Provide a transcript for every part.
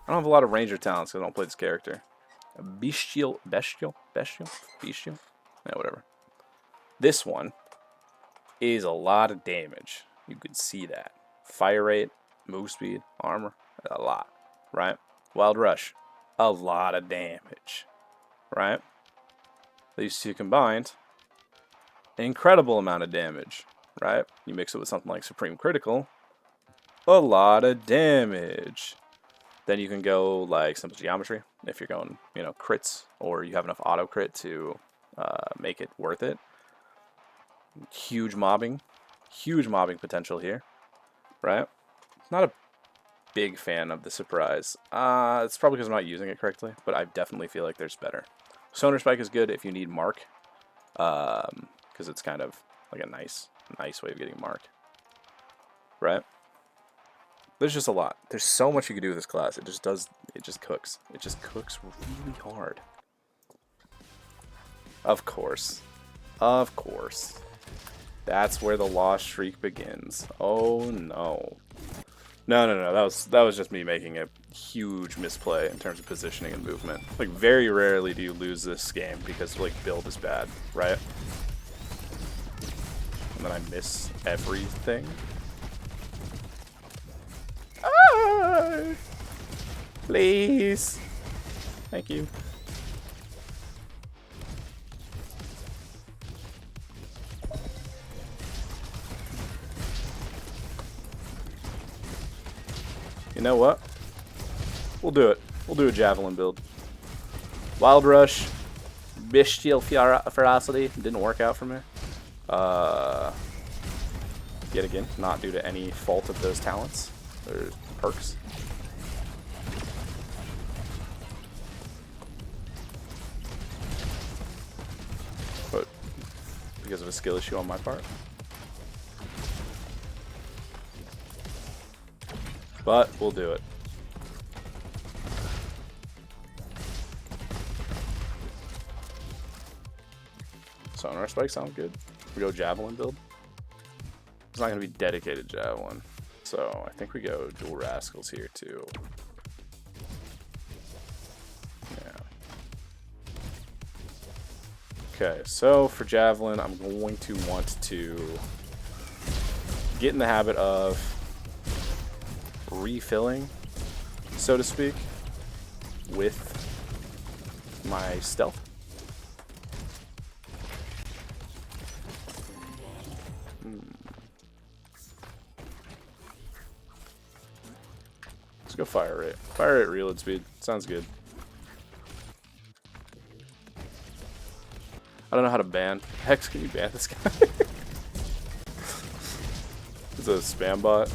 I don't have a lot of ranger talents because I don't play this character. Bestial. Yeah, whatever. This one is a lot of damage. You could see that. Fire rate, move speed, armor, a lot, right? Wild Rush, a lot of damage, right? These two combined, an incredible amount of damage, right? You mix it with something like Supreme Critical, a lot of damage. Then you can go like Simple Geometry if you're going, you know, crits, or you have enough auto crit to make it worth it. Huge mobbing potential here, right? Not a big fan of the surprise. It's probably because I'm not using it correctly, but I definitely feel like there's better. Sonar Spike is good if you need mark, because it's kind of like a nice way of getting mark, right? There's just a lot. There's so much you can do with this class. It just cooks. It just cooks really hard. Of course. Of course. That's where the lost streak begins. Oh no. No. That was just me making a huge misplay in terms of positioning and movement. Like, very rarely do you lose this game because, like, build is bad, right? And then I miss everything. Ah! Please. Thank you. You know what? We'll do it. We'll do a Javelin build. Wild Rush, Bestial Ferocity didn't work out for me. Yet again, not due to any fault of those talents or perks. But because of a skill issue on my part. But we'll do it. Sonar Spike sounds good. We go Javelin build. It's not going to be dedicated Javelin. So I think we go Dual Rascals here too. Yeah. Okay, so for Javelin, I'm going to want to get in the habit of refilling, so to speak, with my stealth. Let's go fire rate. Fire rate, reload speed. Sounds good. I don't know how to ban. Hex, can you ban this guy? It's a spam bot.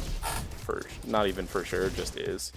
Not even for sure, just is.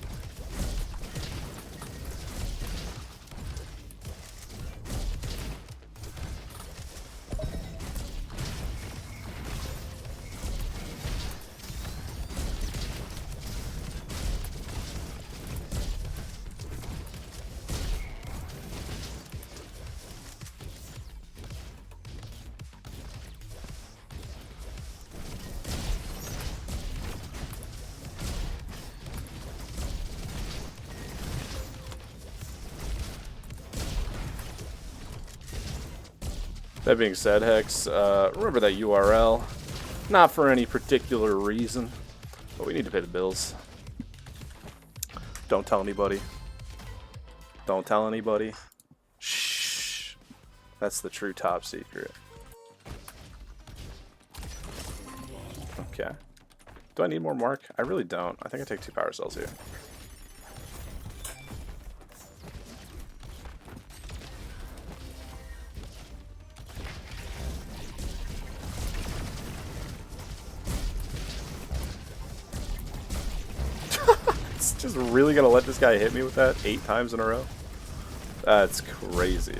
That being said, Hex, remember that URL. Not for any particular reason, but we need to pay the bills. Don't tell anybody. Don't tell anybody. Shh. That's the true top secret. Okay. Do I need more mark? I really don't. I think I take 2 power cells here. Just really gonna let this guy hit me with that 8 times in a row? That's crazy.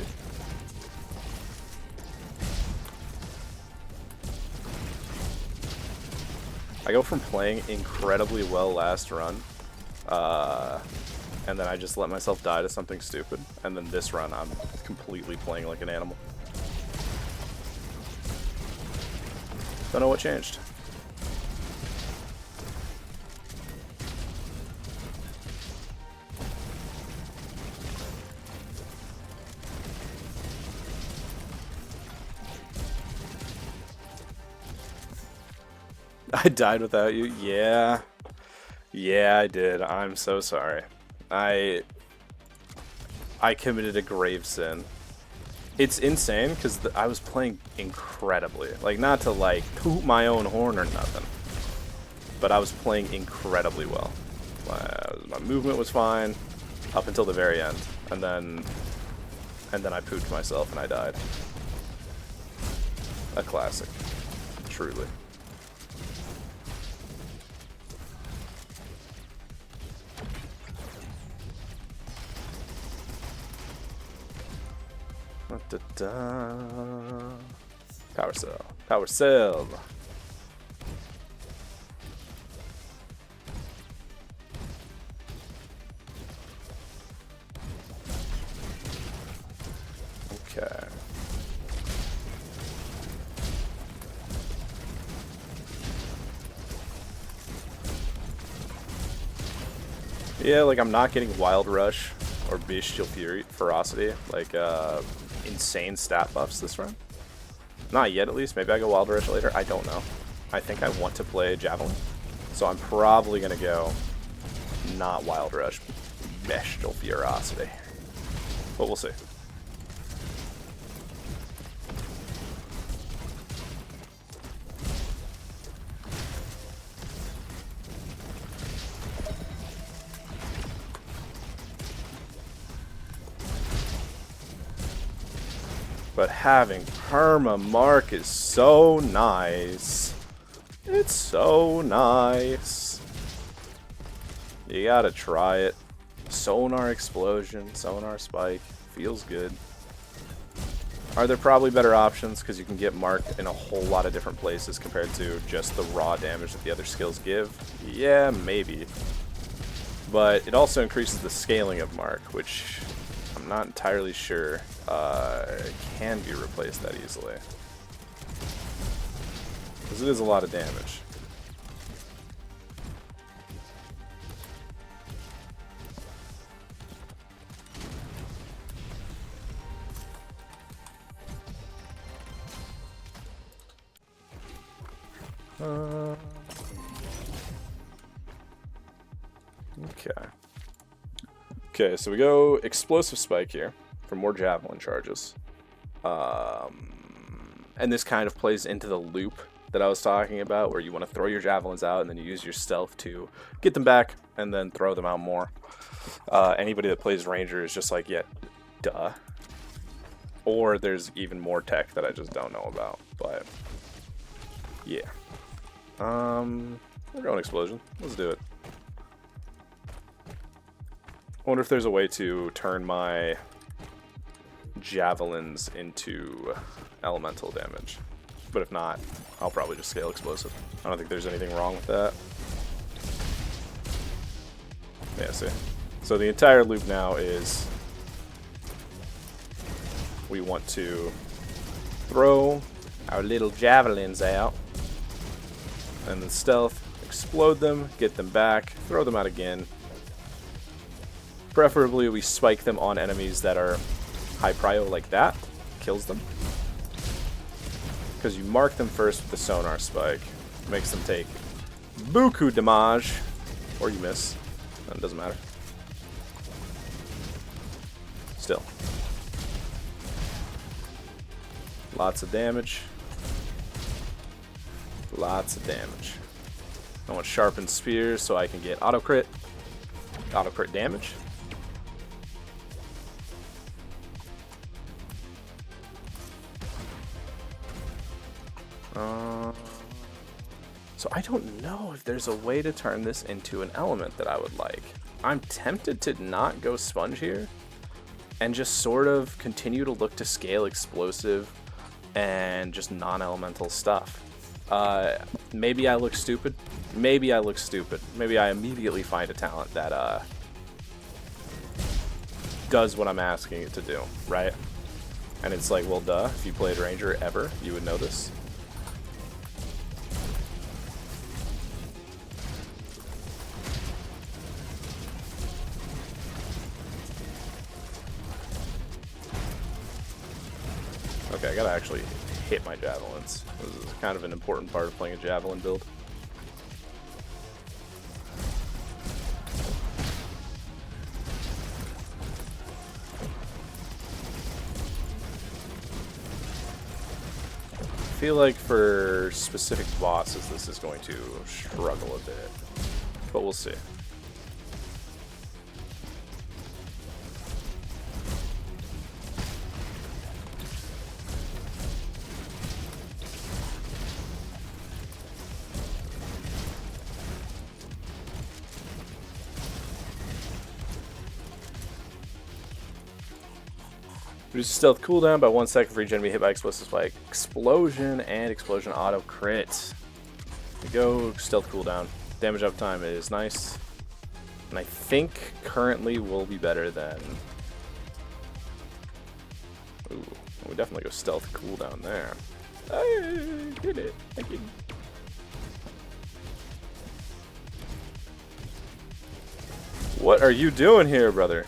I go from playing incredibly well last run, and then I just let myself die to something stupid, and then this run I'm completely playing like an animal. Don't know what changed. I died without you? Yeah. Yeah, I did. I'm so sorry. I committed a grave sin. It's insane because I was playing incredibly. Like, not to, like, toot my own horn or nothing. But I was playing incredibly well. My movement was fine up until the very end. And then I pooped myself and I died. A classic. Truly. Da, da. Power cell. Power cell. Okay. Yeah, like I'm not getting Wild Rush or Bestial Ferocity, like insane stat buffs this run. Not yet, at least. Maybe I go Wild Rush later. I don't know. I think I want to play Javelin, so I'm probably gonna go not Wild Rush, Bestial Ferocity, but we'll see. But having perma-mark is so nice. It's so nice. You gotta try it. Sonar explosion, sonar spike. Feels good. Are there probably better options? Because you can get marked in a whole lot of different places compared to just the raw damage that the other skills give. Yeah, maybe. But it also increases the scaling of mark, which I'm not entirely sure can be replaced that easily. Because it is a lot of damage. Okay. Okay, so we go Explosive Spike here for more Javelin charges. And this kind of plays into the loop that I was talking about, where you want to throw your Javelins out and then you use your stealth to get them back and then throw them out more. Anybody that plays Ranger is just like, yeah, duh. Or there's even more tech that I just don't know about, but yeah. We're going Explosion. Let's do it. I wonder if there's a way to turn my Javelins into elemental damage. But if not, I'll probably just scale Explosive. I don't think there's anything wrong with that. Yeah, see. So the entire loop now is we want to throw our little Javelins out. And then stealth, explode them, get them back, throw them out again. Preferably we spike them on enemies that are high prio like that. Kills them. Because you mark them first with the sonar spike. Makes them take buku damage. Or you miss. It doesn't matter. Still. Lots of damage. Lots of damage. I want sharpened spears so I can get auto crit damage. So I don't know if there's a way to turn this into an element that I would like. I'm tempted to not go sponge here and just sort of continue to look to scale explosive and just non-elemental stuff. Maybe I look stupid. Maybe I look stupid. Maybe I immediately find a talent that does what I'm asking it to do, right? And it's like, well, duh, if you played Ranger ever, you would know this. Okay, I gotta actually hit my Javelins. This is kind of an important part of playing a Javelin build. feel like for specific bosses, this is going to struggle a bit, but we'll see. Reduces stealth cooldown by 1 second for each enemy hit by explosive spike. Explosion and explosion auto crit. There we go. Stealth cooldown. Damage uptime is nice. And I think currently will be better than... Ooh, we definitely go stealth cooldown there. I did it. I did. What are you doing here, brother?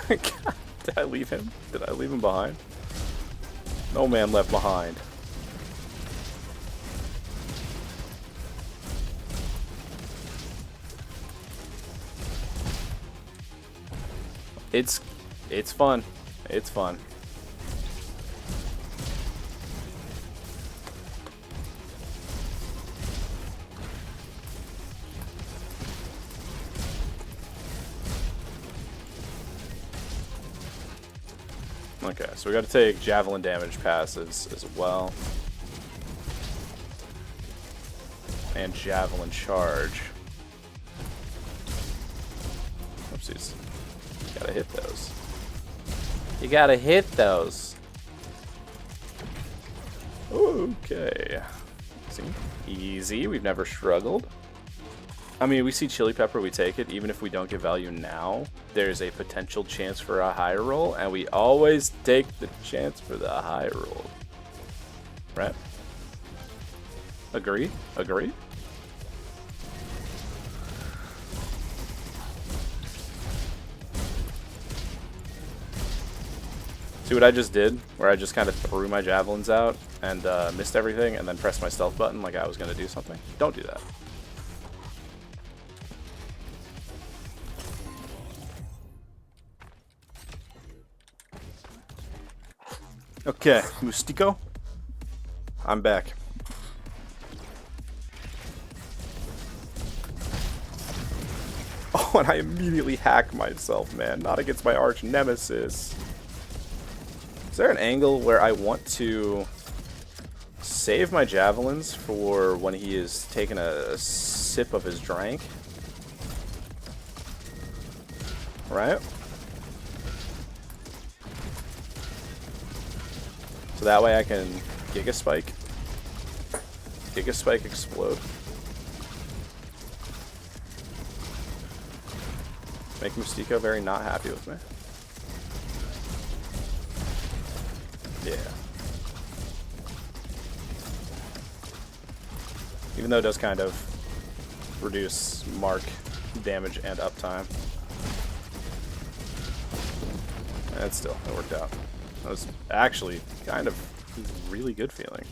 God, did I leave him? Did I leave him behind? No man left behind. It's fun. It's fun. Okay, so we got to take javelin damage passes as well. And javelin charge. Oopsies. Gotta hit those. You gotta hit those. Okay. See? Easy. We've never struggled. I mean, we see chili pepper, we take it. Even if we don't get value now, there's a potential chance for a high roll, and we always take the chance for the high roll. Right? Agree? Agree? See what I just did? Where I just kind of threw my javelins out and missed everything and then pressed my stealth button like I was going to do something? Don't do that. Okay, Mustico, I'm back. Oh, and I immediately hack myself, man. Not against my arch nemesis. Is there an angle where I want to save my javelins for when he is taking a sip of his drink? Right? So that way I can Giga Spike explode. Make Mustico very not happy with me. Yeah. Even though it does kind of reduce mark damage and uptime. And still, it worked out. That was actually kind of really good feeling.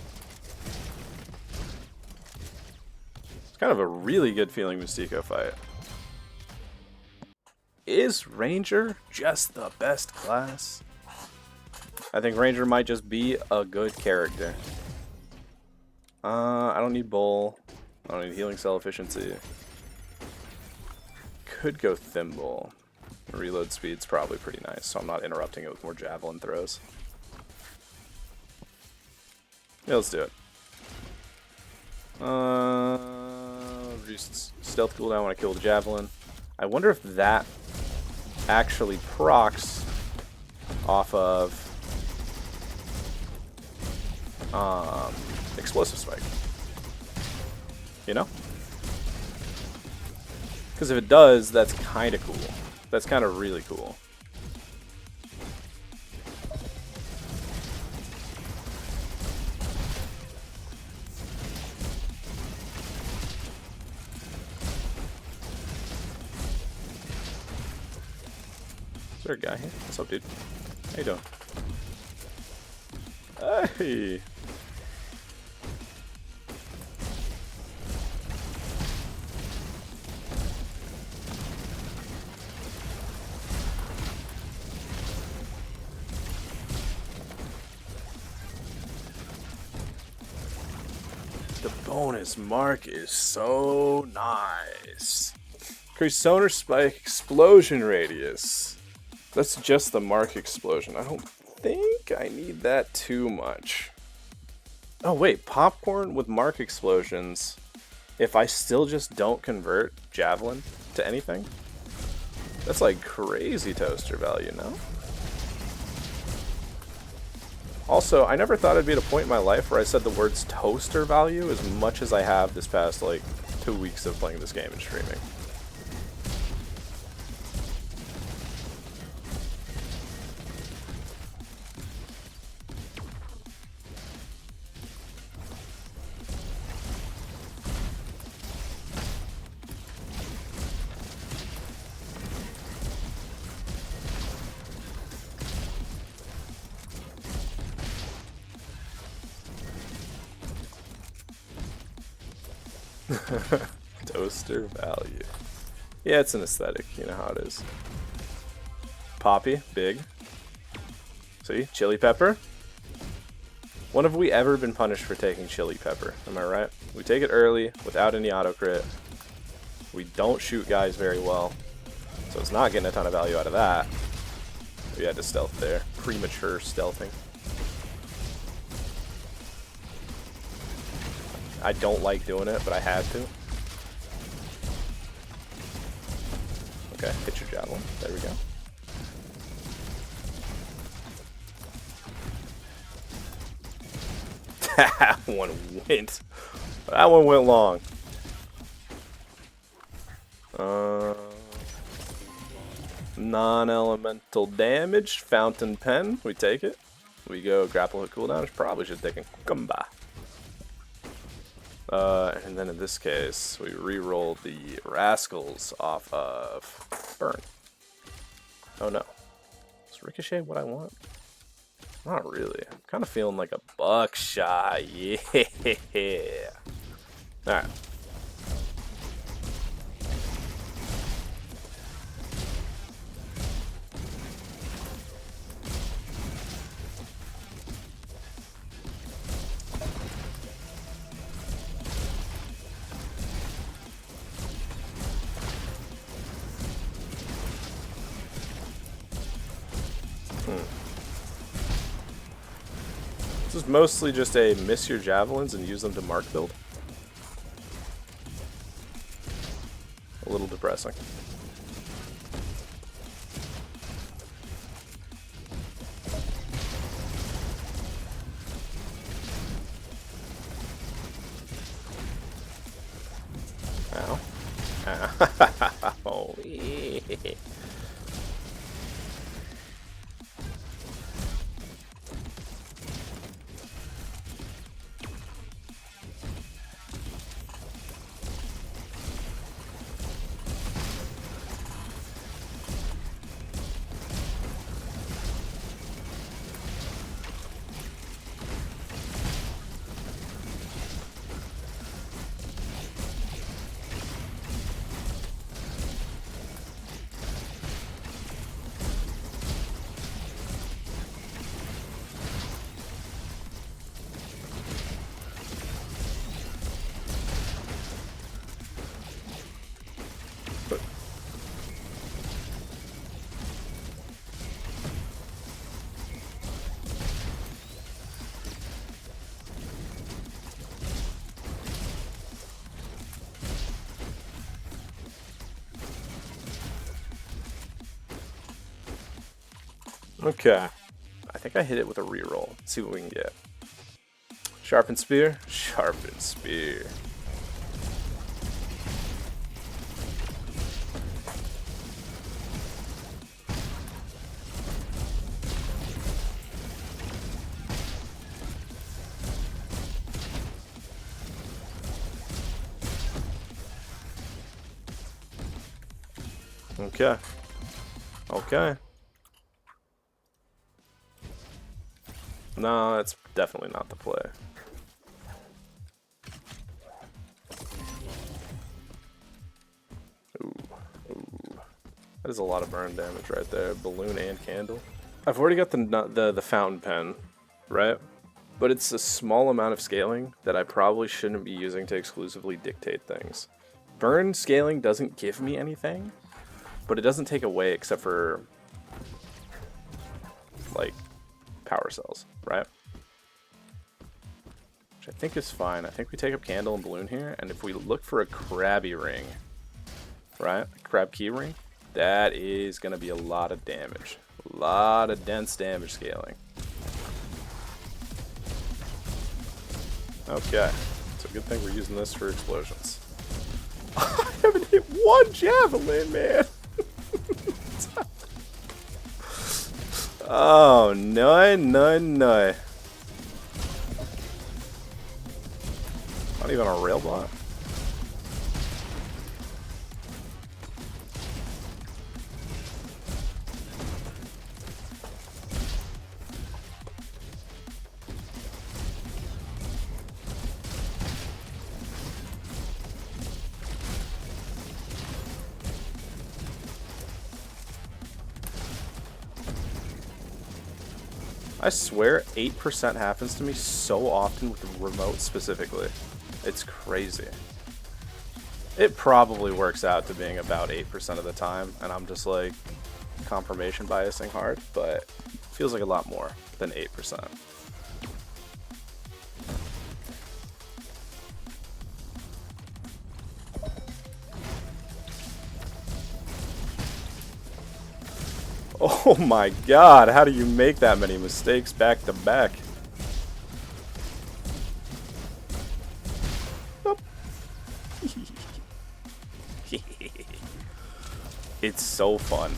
It's kind of a really good feeling Mustico fight. Is Ranger just the best class? I think Ranger might just be a good character. I don't need Bowl. I don't need healing cell efficiency. Could go Thimble. Reload speed's probably pretty nice, so I'm not interrupting it with more javelin throws. Yeah, let's do it. Reduce stealth cooldown when I kill the javelin. I wonder if that actually procs off of explosive spike. You know? Because if it does, that's kind of cool. That's kind of really cool. Is there a guy here? What's up, dude? How you doing? Hey! bonus mark is so nice. Increase sonar spike explosion radius. That's just the mark explosion. I don't think I need that too much. Oh wait, popcorn with mark explosions. If I still just don't convert Javelin to anything? That's like crazy toaster value, no? Also, I never thought I'd be at a point in my life where I said the words toaster value as much as I have this past, like, 2 weeks of playing this game and streaming. Toaster value. Yeah, it's an aesthetic. You know how it is. Poppy, big. See? Chili pepper. When have we ever been punished for taking chili pepper? Am I right? We take it early, without any auto crit. We don't shoot guys very well. So it's not getting a ton of value out of that. We had to stealth there. Premature stealthing. I don't like doing it, but I had to. Okay, hit your javelin. There we go. That one went. That one went long. Non-elemental damage. Fountain pen. We take it. We go grapple hook cooldown, which probably should take a cucumber. And then in this case, we re-roll the rascals off of burn. Oh no. Is ricochet what I want? Not really. I'm kind of feeling like a buckshot. Yeah. Alright. This is mostly just a miss your javelins and use them to mark build. A little depressing. Ow. Ow. Oh, yeah. Okay. I think I hit it with a reroll. Let's see what we can get. Sharpened spear? Sharpened spear. Okay. Okay. No, that's definitely not the play. Ooh, ooh. That is a lot of burn damage right there. Balloon and candle. I've already got the fountain pen, right? But it's a small amount of scaling that I probably shouldn't be using to exclusively dictate things. Burn scaling doesn't give me anything, but it doesn't take away except for, like, power cells, right? Which I think is fine. I think we take up Candle and Balloon here, and if we look for a Krabby Ring, right? A Crab Key Ring, that is going to be a lot of damage. A lot of dense damage scaling. Okay. It's a good thing we're using this for explosions. I haven't hit one javelin, man! Oh, no, no, no. Not even a rail block. I swear 8% happens to me so often with the remote specifically. It's crazy. It probably works out to being about 8% of the time, and I'm just like confirmation biasing hard, but it feels like a lot more than 8%. Oh my god, how do you make that many mistakes back to back? Oh. It's so fun.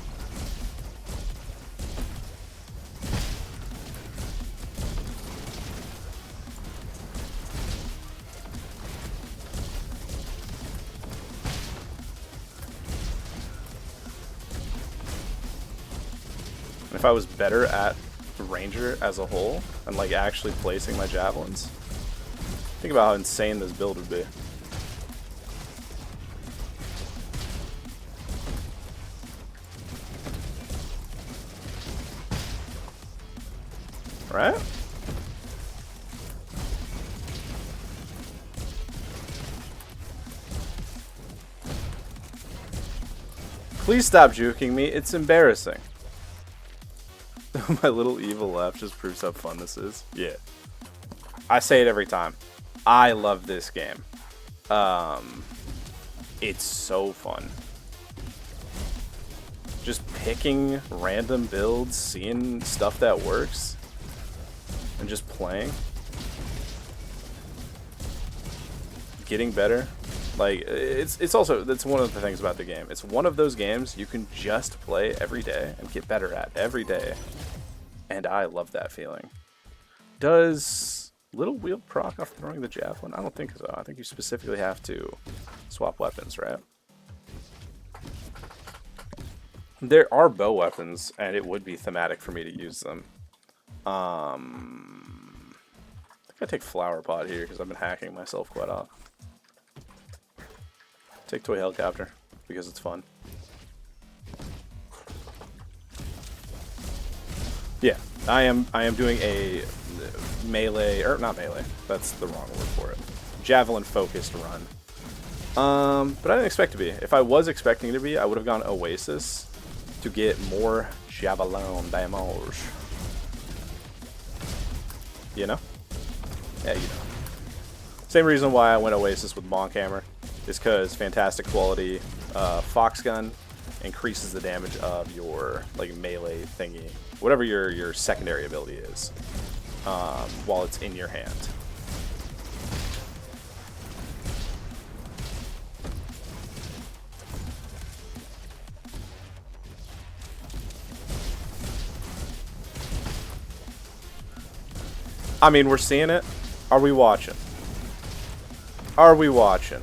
If I was better at Ranger as a whole, and like actually placing my javelins, think about how insane this build would be. Right? Please stop juking me, it's embarrassing. My little evil laugh just proves how fun this is. Yeah. I say it every time. I love this game. It's so fun. Just picking random builds, seeing stuff that works, and just playing. Getting better. Like, it's also, that's one of the things about the game. It's one of those games you can just play every day and get better at every day. And I love that feeling. Does Little Wheel proc off throwing the javelin? I don't think so. I think you specifically have to swap weapons, right? There are bow weapons, and it would be thematic for me to use them. I think I take Flower Pot here because I've been hacking myself quite off. Take Toy Helicopter because it's fun. Yeah, I am doing a melee, or not melee, that's the wrong word for it. Javelin focused run. But I didn't expect to be. If I was expecting to be, I would have gone Oasis to get more javelin damage. You know? Yeah, you know. Same reason why I went Oasis with Bonk Hammer is because fantastic quality Fox Gun increases the damage of your like melee thingy, whatever your secondary ability is, while it's in your hand. I mean, we're seeing it. Are we watching? Are we watching?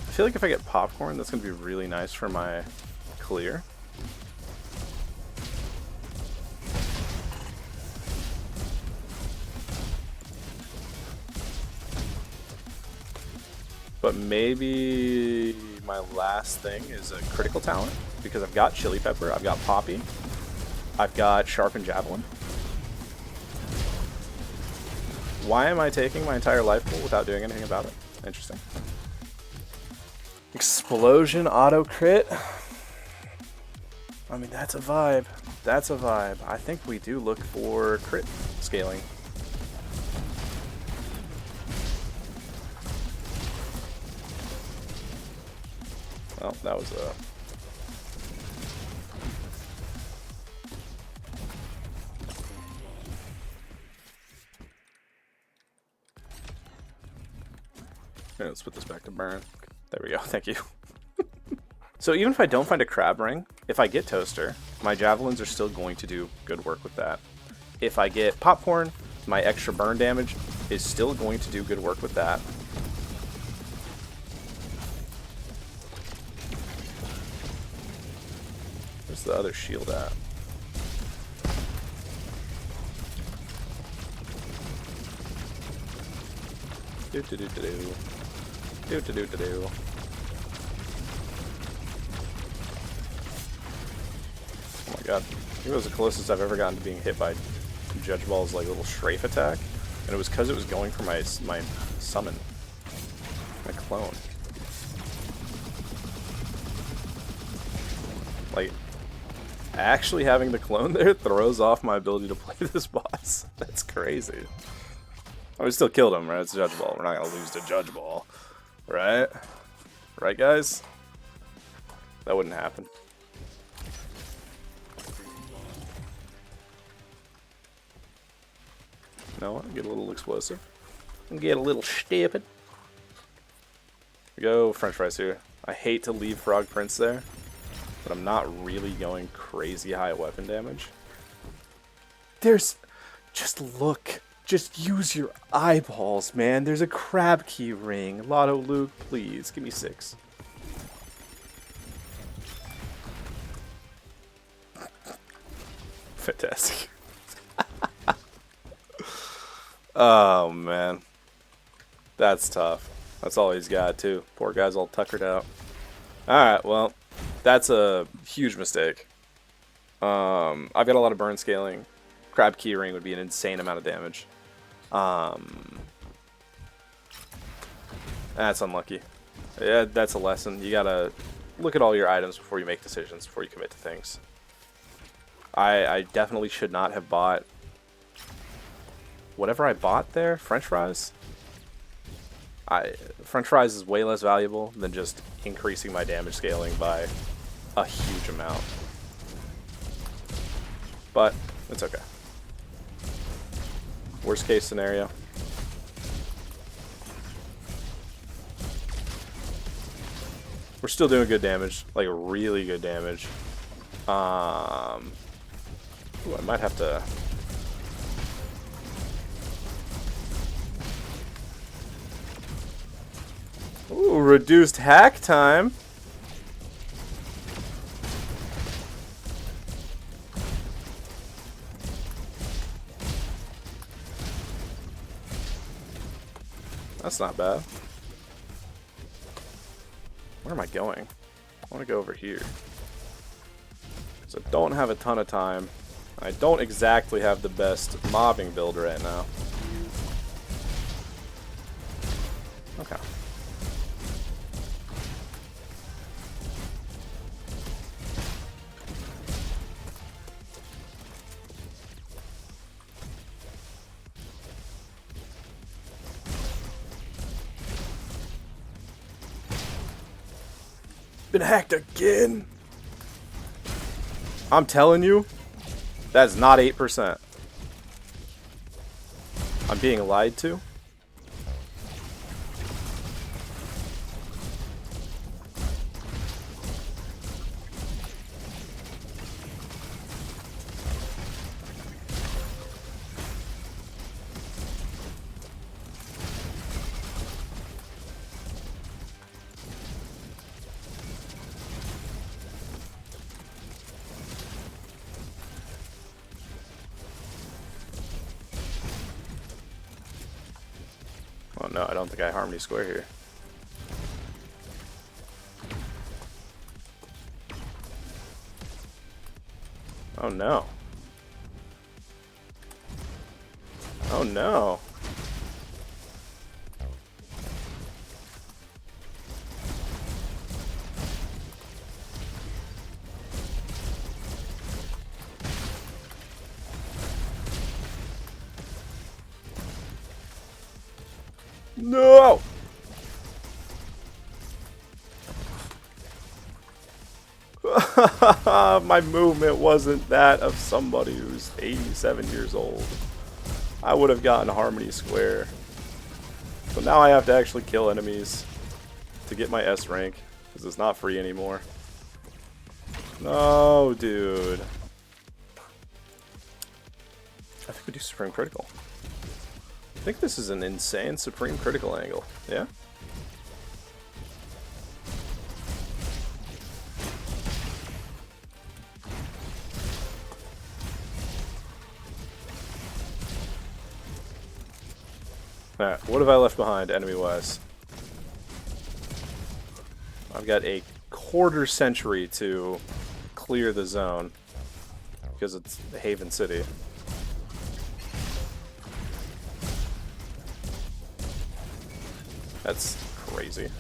I feel like if I get popcorn, that's going to be really nice for my clear. But maybe my last thing is a critical talent, because I've got Chili Pepper, I've got Poppy, I've got Sharpened Javelin. Why am I taking my entire life pool without doing anything about it? Interesting. Explosion auto crit. I mean, that's a vibe. That's a vibe. I think we do look for crit scaling. Well, that was a... Okay, let's put this back to burn. There we go, thank you. So even if I don't find a crab ring, if I get toaster, my javelins are still going to do good work with that. If I get popcorn, my extra burn damage is still going to do good work with that. Where's the other shield at? Do-do-do-do-do. Do-do-do-do-do. Oh my god. I think it was the closest I've ever gotten to being hit by Judge Ball's like little strafe attack. And it was because it was going for my summon. My clone. Like, actually having the clone there throws off my ability to play this boss. That's crazy. I would still killed him, right? It's Judge Ball. We're not going to lose to Judge Ball. Right? Right, guys? That wouldn't happen. You know what? Get a little explosive. And get a little stupid. Go French fries here. I hate to leave Frog Prince there, but I'm not really going crazy high weapon damage. There's... Just look. Just use your eyeballs, man. There's a crab key ring. Lotto Luke, please. Give me 6. Fantastic. Oh, man. That's tough. That's all he's got, too. Poor guy's all tuckered out. Alright, well, that's a huge mistake. I've got a lot of burn scaling. Crab key ring would be an insane amount of damage. That's unlucky. Yeah, that's a lesson. You gotta look at all your items before you make decisions, before you commit to things. I definitely should not have bought whatever I bought there. French fries? French fries is way less valuable than just increasing my damage scaling by a huge amount. But it's okay. Worst case scenario. We're still doing good damage, like really good damage. Ooh, I might have to. Ooh, reduced hack time. That's not bad. Where am I going? I want to go over here. So I don't have a ton of time. I don't exactly have the best mobbing build right now. Okay. Been hacked again. I'm telling you, that's not 8%. I'm being lied to. Oh no, I don't think I Harmony Square here. Oh no. Oh no. No! My movement wasn't that of somebody who's 87 years old. I would have gotten Harmony Square. So now I have to actually kill enemies to get my S rank, because it's not free anymore. No, dude. I think we do Supreme Critical. I think this is an insane Supreme Critical angle. Yeah? Alright, what have I left behind enemy-wise? I've got a quarter century to clear the zone, because it's Haven City. That's crazy.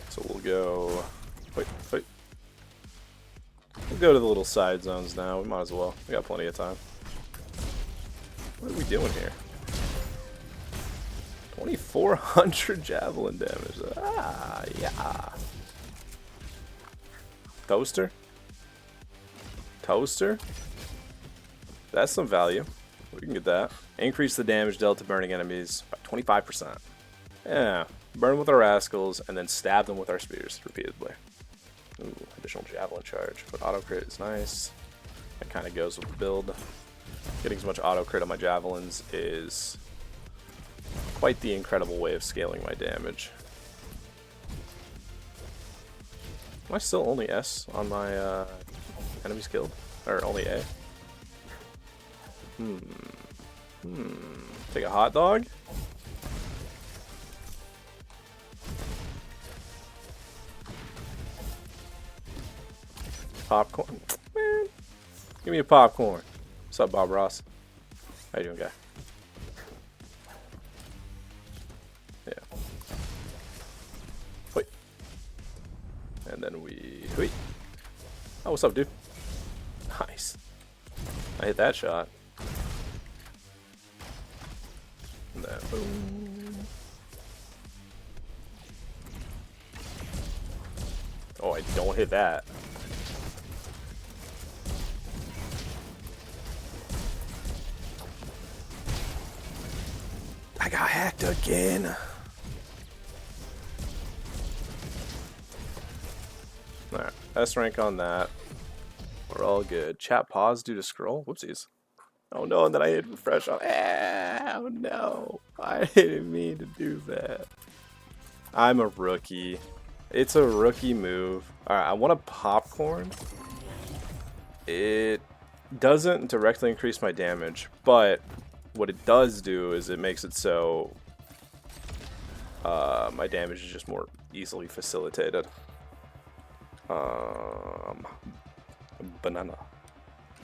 So we'll go... Wait. We'll go to the little side zones now. We might as well. We got plenty of time. What are we doing here? 2,400 javelin damage. Ah, yeah. Toaster? That's some value. We can get that. Increase the damage dealt to burning enemies by 25%. Yeah. Burn with our rascals and then stab them with our spears repeatedly. Ooh, additional javelin charge. But auto crit is nice. That kind of goes with the build. Getting as much auto crit on my javelins is quite the incredible way of scaling my damage. Am I still only S on my enemies killed? Or only A? Take a hot dog? Popcorn? Man, give me a popcorn. What's up, Bob Ross? How you doing, guy? Yeah. Wait. And then we... Wait. Oh, what's up, dude? Nice. I hit that shot. And then boom. Oh, I don't hit that. I got hacked again. Alright, S rank on that. We're all good. Chat pause due to scroll. Whoopsies. Oh no, and then I hit refresh on. Oh no. I didn't mean to do that. I'm a rookie. It's a rookie move. Alright, I want a popcorn. It doesn't directly increase my damage, but what it does do is it makes it so my damage is just more easily facilitated. Banana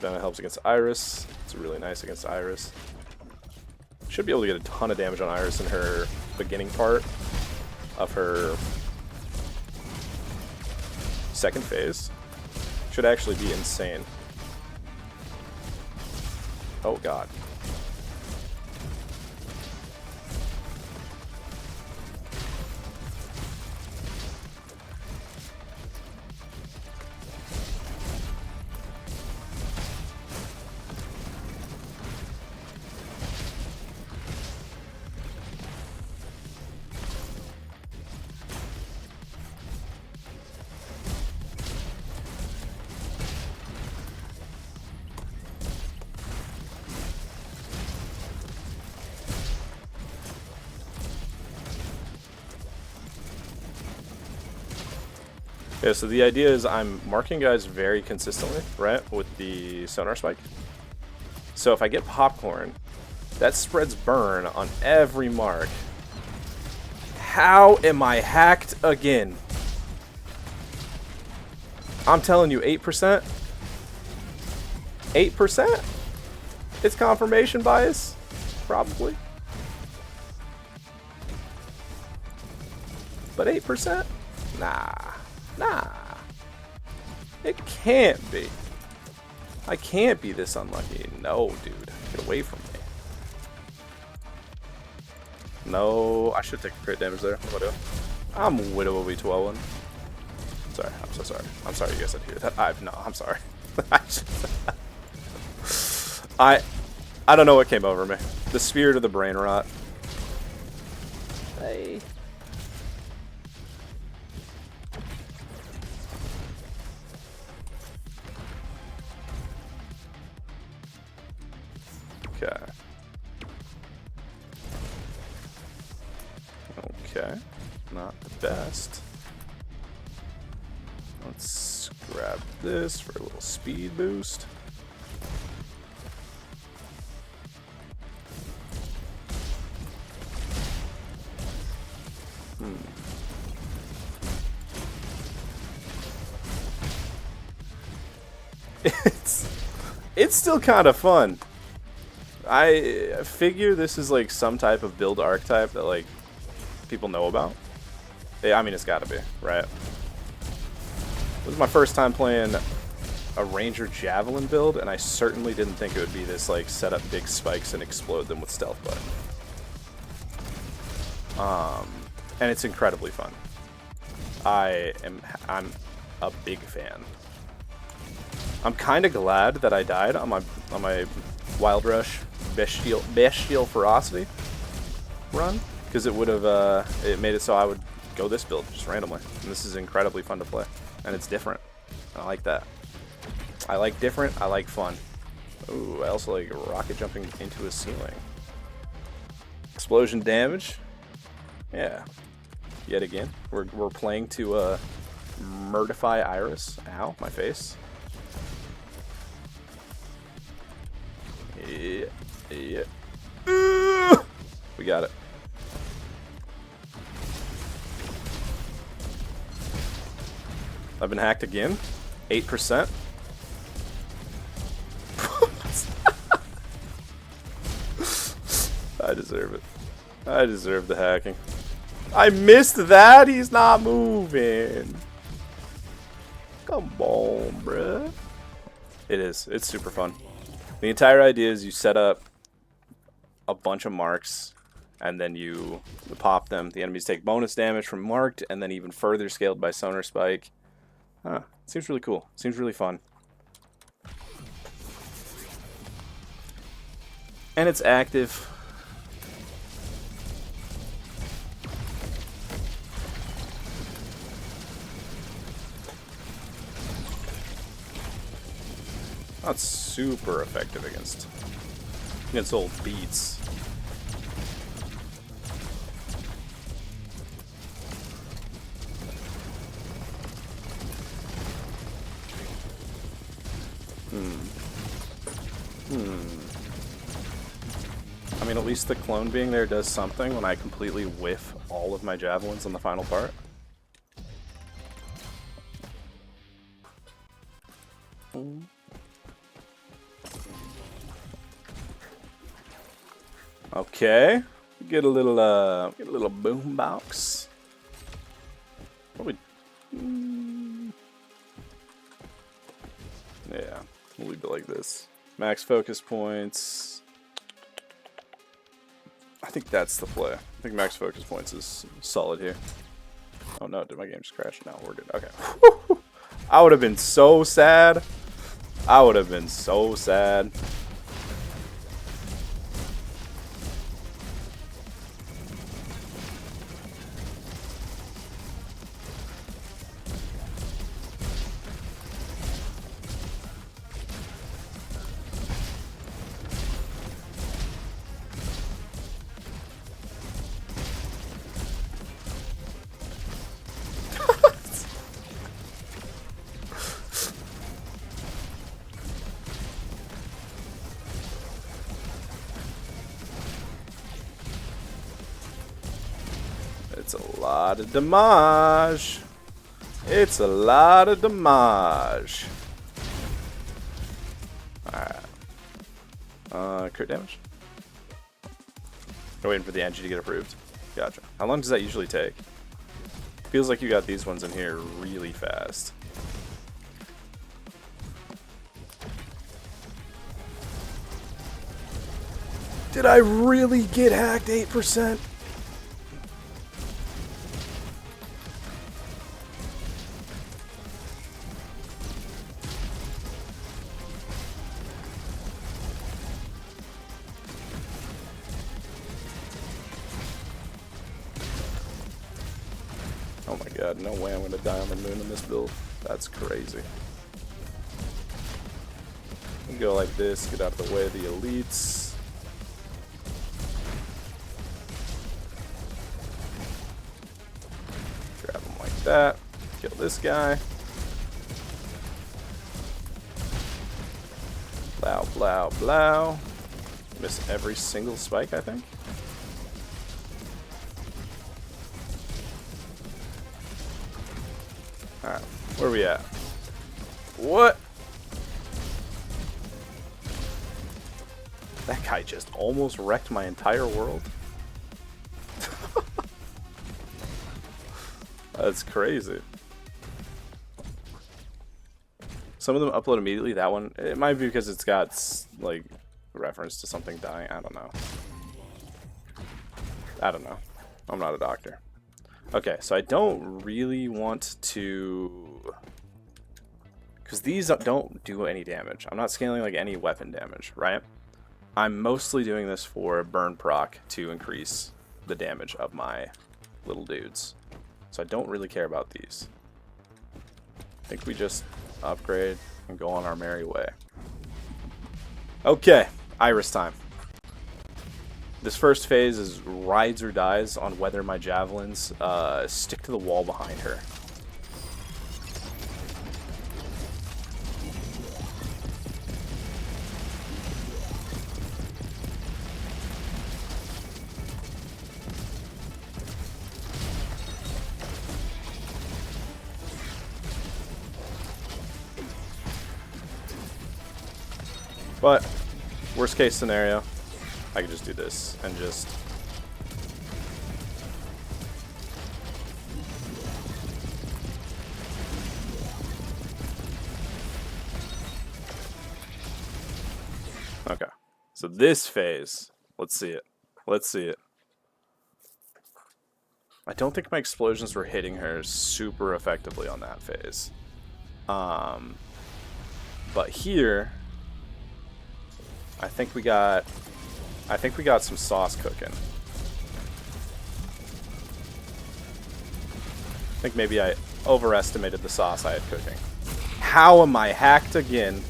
helps against Iris. It's really nice against Iris. Should be able to get a ton of damage on Iris in her beginning part of her second phase. Should actually be insane. Oh god. Yeah, so the idea is I'm marking guys very consistently, right, with the sonar spike. So if I get popcorn, that spreads burn on every mark. How am I hacked again? I'm telling you, 8%? 8%? It's confirmation bias? Probably. But 8%? Nah. Nah. It can't be. I can't be this unlucky. No, dude. Get away from me. No. I should take a crit damage there. What do? I'm Widow V12. Sorry. I'm so sorry. I'm sorry you guys had to hear that. No, I'm sorry. I don't know what came over me. The spirit of the brain rot. Hey. Okay. Okay. Not the best. Let's grab this for a little speed boost. It's still kind of fun. I figure this is like some type of build archetype that like people know about. Yeah, I mean, it's got to be, right? This is my first time playing a Ranger Javelin build, and I certainly didn't think it would be this like set up big spikes and explode them with stealth button. And it's incredibly fun. I'm a big fan. I'm kind of glad that I died on my Wild Rush Bestial Ferocity run, because it would have it made it so I would go this build just randomly, and this is incredibly fun to play, and it's different. I like that. I like different. I like fun. Ooh, I also like rocket jumping into a ceiling. Explosion damage. Yeah. Yet again, we're playing to murderify Iris. Ow, my face. Yeah. Yeah. We got it. I've been hacked again. 8%. I deserve it. I deserve the hacking. I missed that. He's not moving. Come on, bruh. It is. It's super fun. The entire idea is you set up a bunch of marks, and then you pop them. The enemies take bonus damage from marked, and then even further scaled by sonar spike. Huh. Seems really cool. Seems really fun. And it's active. Not super effective against old beats. I mean, at least the clone being there does something when I completely whiff all of my javelins on the final part. Okay, get a little boom box. What we? Yeah, we'll leave it like this. Max focus points. I think that's the play. I think max focus points is solid here. Oh no, did my game just crash? No, we're good. Okay. I would have been so sad. I would have been so sad. It's a lot of damage. It's a lot of damage. Alright. Crit damage? We're waiting for the engine to get approved. Gotcha. How long does that usually take? Feels like you got these ones in here really fast. Did I really get hacked 8%? Oh my god, no way I'm going to die on the moon in this build. That's crazy. Go like this, get out of the way of the elites. Grab him like that. Kill this guy. Blow, blow, blow. Miss every single spike, I think. Alright, where are we at? What? That guy just almost wrecked my entire world. That's crazy. Some of them upload immediately. That one, it might be because it's got like reference to something dying. I don't know. I don't know. I'm not a doctor. Okay, so I don't really want to, because these don't do any damage. I'm not scaling like any weapon damage, right? I'm mostly doing this for burn proc to increase the damage of my little dudes. So I don't really care about these. I think we just upgrade and go on our merry way. Okay, Iris time. This first phase is rides or dies on whether my javelins stick to the wall behind her. But, worst case scenario, I could just do this and just... Okay. So this phase, let's see it. Let's see it. I don't think my explosions were hitting her super effectively on that phase. But here... I think we got some sauce cooking. I think maybe I overestimated the sauce I had cooking. How am I hacked again?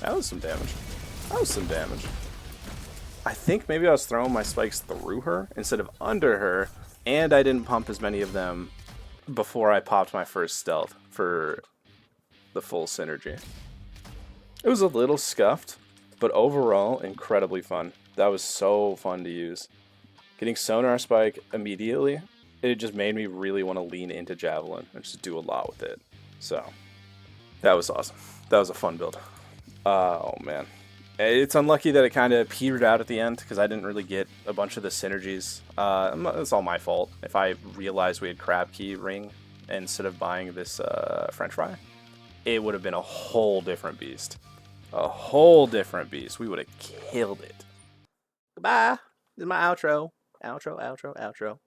That was some damage. That was some damage. I think maybe I was throwing my spikes through her instead of under her, and I didn't pump as many of them before I popped my first stealth for the full synergy. It was a little scuffed, but overall, incredibly fun. That was so fun to use. Getting Sonar Spike immediately, it just made me really want to lean into Javelin and just do a lot with it. So, that was awesome. That was a fun build. Oh, man. It's unlucky that it kind of petered out at the end because I didn't really get a bunch of the synergies. It's all my fault. If I realized we had Crab Key Ring instead of buying this French fry, it would have been a whole different beast. A whole different beast. We would have killed it. Goodbye. This is my outro. Outro, outro, outro.